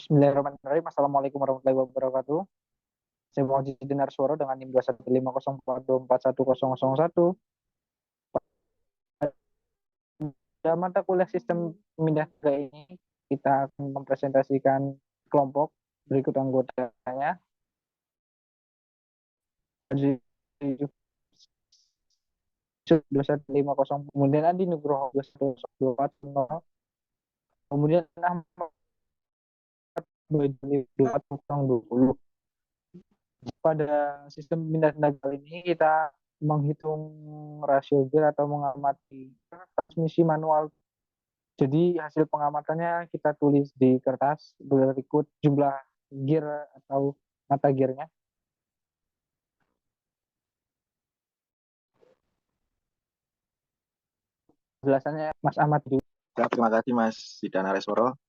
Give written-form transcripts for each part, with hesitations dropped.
Bismillahirrahmanirrahim. Assalamualaikum warahmatullahi wabarakatuh. Saya Muhammad Dinar Suara dengan NIM 21504242101. Pada mata kuliah sistem pemindah gaya ini, kita akan mempresentasikan kelompok berikut anggotanya. 2150, kemudian Adi Nugroho 2124, kemudian Ahmad 220. Pada sistem pindah kali ini kita menghitung rasio gear atau mengamati transmisi manual. Jadi hasil pengamatannya kita tulis di kertas berikut jumlah gear atau mata gearnya. Penjelasannya Mas Ahmad dulu. Ya, terima kasih Mas Sidana Resworo.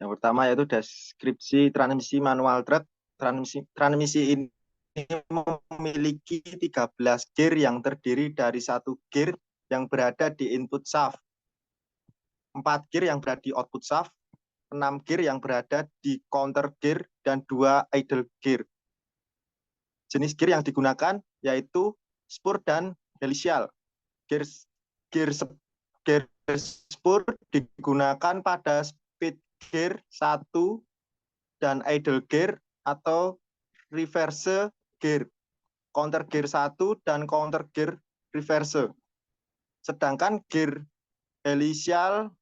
Yang pertama yaitu deskripsi transmisi manual truk. Transmisi ini memiliki 13 gear yang terdiri dari 1 gear yang berada di input shaft, 4 gear yang berada di output shaft, 6 gear yang berada di counter gear, dan 2 idle gear. Jenis gear yang digunakan yaitu spur dan helical. Gear spur digunakan pada speed gear 1 dan idle gear atau reverse gear, counter gear 1 dan counter gear reverse. Sedangkan gear helical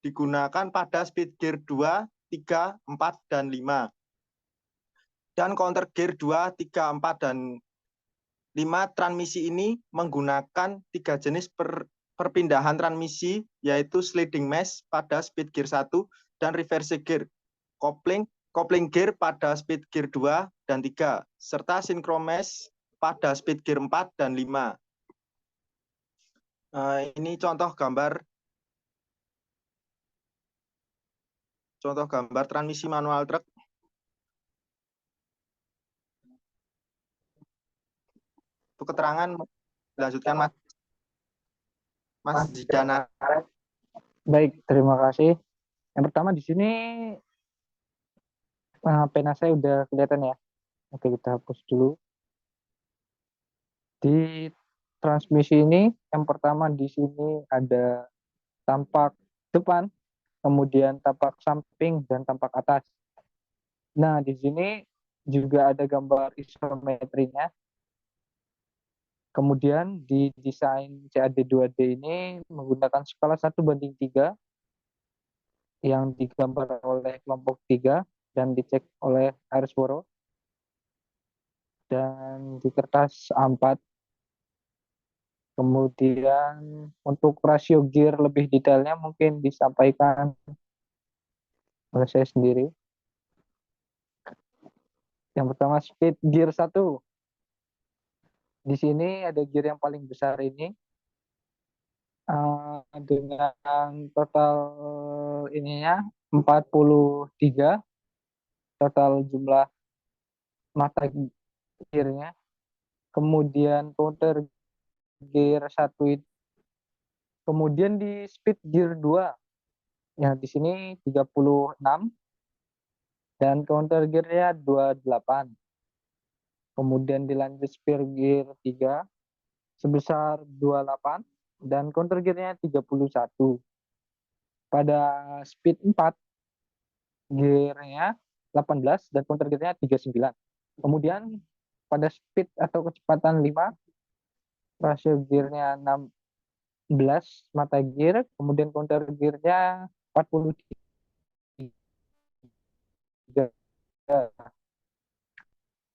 digunakan pada speed gear 2, 3, 4, dan 5. Dan counter gear 2, 3, 4, dan 5 transmisi ini menggunakan 3 jenis perpindahan transmisi, yaitu sliding mesh pada speed gear 1 dan reverse gear, coupling gear pada speed gear 2 dan 3, serta synchro mesh pada speed gear 4 dan 5. Ini contoh gambar transmisi manual truk. Itu keterangan, lanjutkan Mas Zidana. Baik, terima kasih. Yang pertama di sini pena saya udah kelihatan ya. Oke, kita hapus dulu. Di transmisi ini yang pertama di sini ada tampak depan, kemudian tampak samping, dan tampak atas. Nah, di sini juga ada gambar isometrinya. Kemudian di desain CAD2D ini menggunakan skala 1:3 yang digambar oleh kelompok 3 dan dicek oleh Arisworo. Dan di kertas A4. Kemudian untuk rasio gear lebih detailnya mungkin disampaikan oleh saya sendiri. Yang pertama speed gear 1. Di sini ada gear yang paling besar ini dengan total ininya 43 total jumlah mata gearnya. Kemudian counter gear 1 itu. Kemudian di speed gear 2 ya di sini 36 dan counter gearnya 28. Kemudian dilanjut speed gear 3 sebesar 28 dan counter gearnya 31. Pada speed 4 gearnya 18 dan counter gearnya 39. Kemudian pada speed atau kecepatan 5 rasio gearnya 16 mata gear, kemudian counter gearnya 43.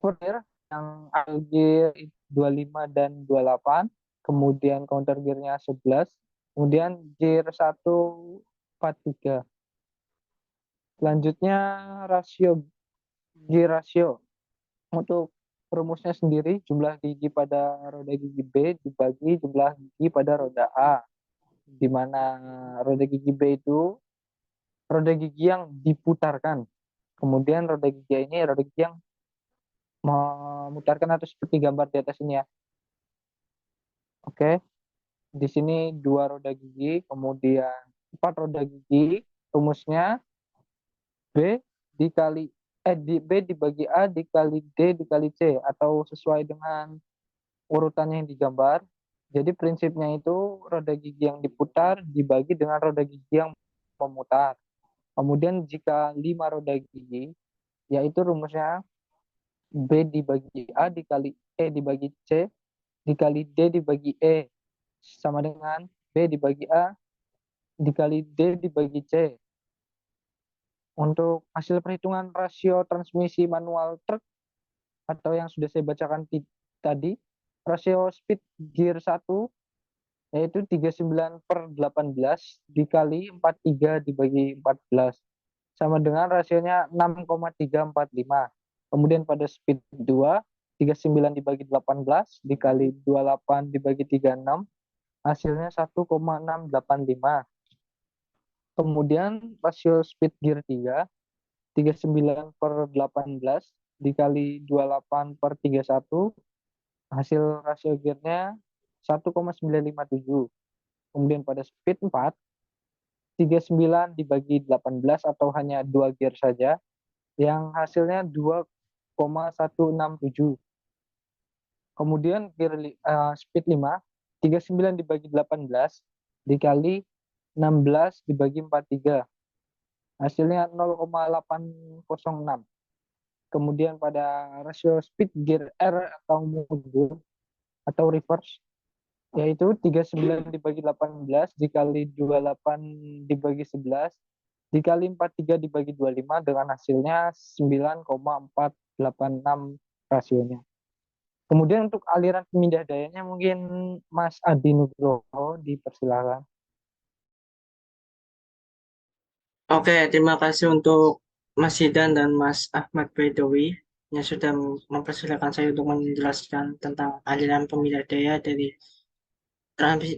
Gear yang gear 25 dan 28, kemudian counter gearnya 11, kemudian gear 1 43. Selanjutnya gear rasio. Untuk rumusnya sendiri jumlah gigi pada roda gigi B dibagi jumlah gigi pada roda A, di mana roda gigi B itu roda gigi yang diputarkan. Kemudian roda gigi ini roda gigi yang memutarkan atau seperti gambar di atas ini ya. Oke. Di sini 2 roda gigi, kemudian 4 roda gigi, Rumusnya B dikali B dibagi A dikali D dikali C, atau sesuai dengan urutannya yang digambar. Jadi prinsipnya itu roda gigi yang diputar dibagi dengan roda gigi yang memutar. Kemudian jika 5 roda gigi, yaitu rumusnya B dibagi A dikali E dibagi C dikali D dibagi E sama dengan B dibagi A dikali D dibagi C. Untuk hasil perhitungan rasio transmisi manual truk atau yang sudah saya bacakan tadi, rasio speed gear 1 yaitu 39/18 dikali 43 dibagi 14 sama dengan rasionya 6,345. Kemudian pada speed 2, 39 dibagi 18 dikali 28 dibagi 36, hasilnya 1,685. Kemudian rasio speed gear 3, 39/18 dikali 28/31, hasil rasio gearnya 1,957. Kemudian pada speed 4, 39 dibagi 18 atau hanya 2 gear saja, yang hasilnya 2,167. Kemudian gear speed 5, 39 dibagi 18 dikali 16 dibagi 43, hasilnya 0,806. Kemudian pada rasio speed gear R atau mundur atau reverse, yaitu 39 dibagi 18 dikali 28 dibagi 11 dikali 43 dibagi 25 dengan hasilnya 9,486 rasionya. Kemudian untuk aliran pemindah dayanya mungkin Mas Adi Nugroho dipersilakan. Oke, terima kasih untuk Mas Zidan dan Mas Ahmad Baidowi yang sudah mempersilahkan saya untuk menjelaskan tentang aliran pemilah daya dari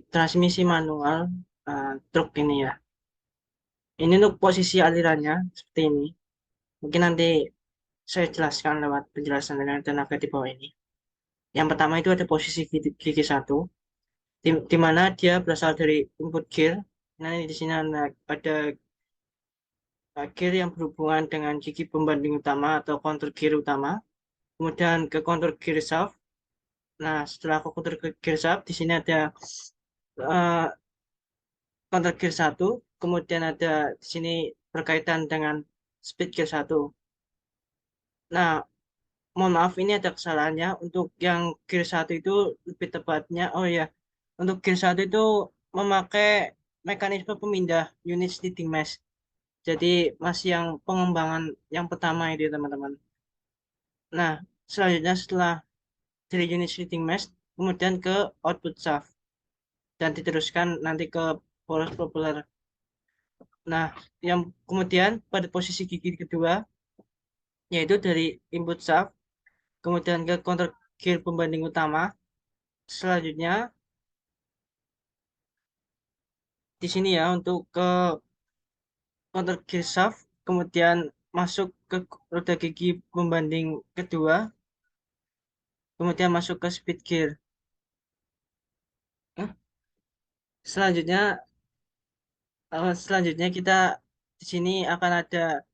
transmisi manual truk ini ya. Ini untuk posisi alirannya seperti ini. Mungkin nanti saya jelaskan lewat penjelasan dengan tenaga di bawah ini. Yang pertama itu ada posisi gigi satu, di mana dia berasal dari input gear. Nah, di sini ada gear yang berhubungan dengan gigi pembanding utama atau counter gear utama, kemudian ke counter gear shaft. Nah, setelah ke counter gear shaft, di sini ada uh, counter gear 1, kemudian ada di sini berkaitan dengan speed gear 1. Nah, mohon maaf ini ada kesalahannya untuk yang gear 1 itu lebih tepatnya, oh ya, untuk gear 1 itu memakai mekanisme pemindah unit sliding mesh. Jadi masih yang pengembangan yang pertama itu teman-teman. Nah, selanjutnya setelah dari unit sliding mesh, kemudian ke output shaft, dan diteruskan nanti ke polos propeller. Nah, yang kemudian pada posisi gigi kedua, yaitu dari input shaft, kemudian ke counter gear pembanding utama. Selanjutnya, di sini ya, untuk ke counter gear shaft, kemudian masuk ke roda gigi pembanding kedua, kemudian masuk ke speed gear. Selanjutnya, selanjutnya kita di sini akan ada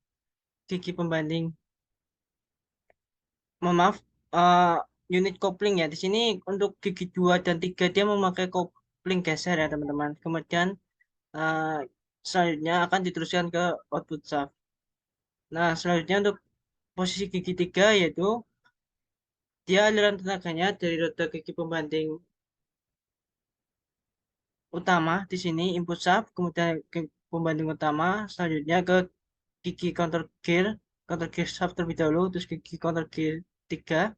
gigi pembanding, mohon maaf, eh, unit kopling ya. Di sini untuk gigi 2 dan 3 dia memakai kopling geser ya teman-teman. Kemudian eh, selanjutnya akan diteruskan ke output shaft. Nah, selanjutnya untuk posisi gigi 3 yaitu dia aliran tenaganya dari roda gigi pembanding utama di sini input shaft, kemudian ke pembanding utama, selanjutnya ke gigi counter gear shaft terlebih dahulu, terus gigi counter gear 3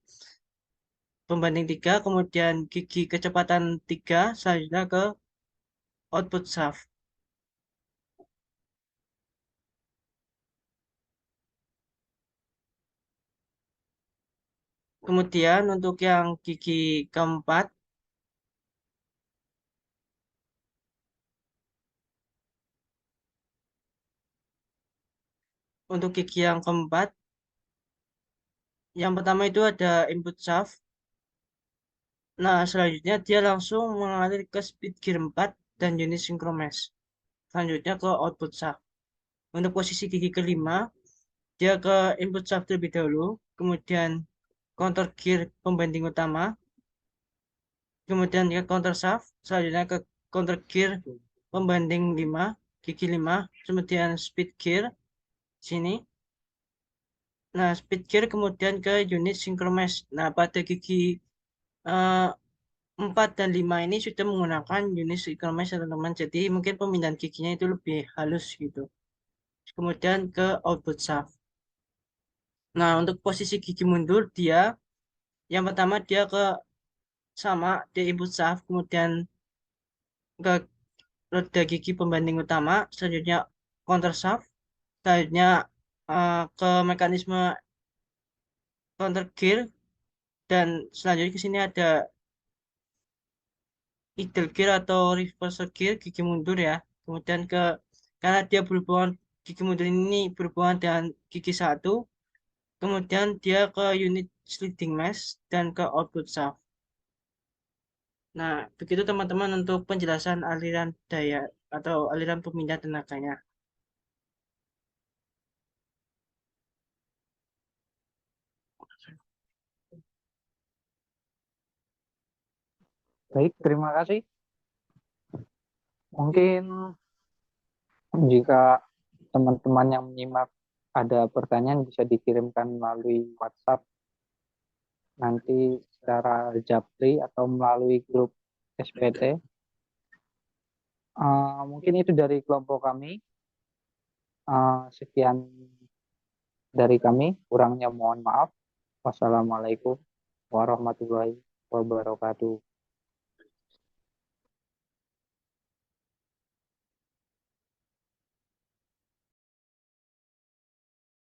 pembanding 3, kemudian gigi kecepatan 3, selanjutnya ke output shaft. Kemudian untuk yang gigi keempat, untuk gigi yang keempat, yang pertama itu ada input shaft. Nah, selanjutnya dia langsung mengalir ke speed gear 4 dan unit synchromesh. Selanjutnya ke output shaft. Untuk posisi gigi kelima, dia ke input shaft terlebih dahulu, kemudian counter gear pembanding utama, kemudian ke counter shaft, selanjutnya ke counter gear pembanding 5, gigi 5, kemudian speed gear sini. Nah, speed gear kemudian ke unit synchromess. Nah, pada gigi eh, 4 dan 5 ini sudah menggunakan unit synchromess teman-teman. Jadi mungkin pemindahan giginya itu lebih halus gitu. Kemudian ke output shaft. Nah, untuk posisi gigi mundur dia yang pertama dia ke sama di input shaft, kemudian ke roda gigi pembanding utama, selanjutnya counter shaft, selanjutnya ke mekanisme counter gear, dan selanjutnya ke sini ada idle gear atau reverse gear gigi mundur ya. Kemudian karena dia berhubungan, gigi mundur ini berhubungan dengan gigi satu, kemudian dia ke unit sliding mesh dan ke output shaft. Nah, begitu teman-teman untuk penjelasan aliran daya atau aliran pemindah tenaganya. Baik, terima kasih. Mungkin jika teman-teman yang menyimak ada pertanyaan bisa dikirimkan melalui WhatsApp nanti secara japri atau melalui grup SPT. Mungkin itu dari kelompok kami. Sekian dari kami, kurangnya mohon maaf. Wassalamualaikum warahmatullahi wabarakatuh.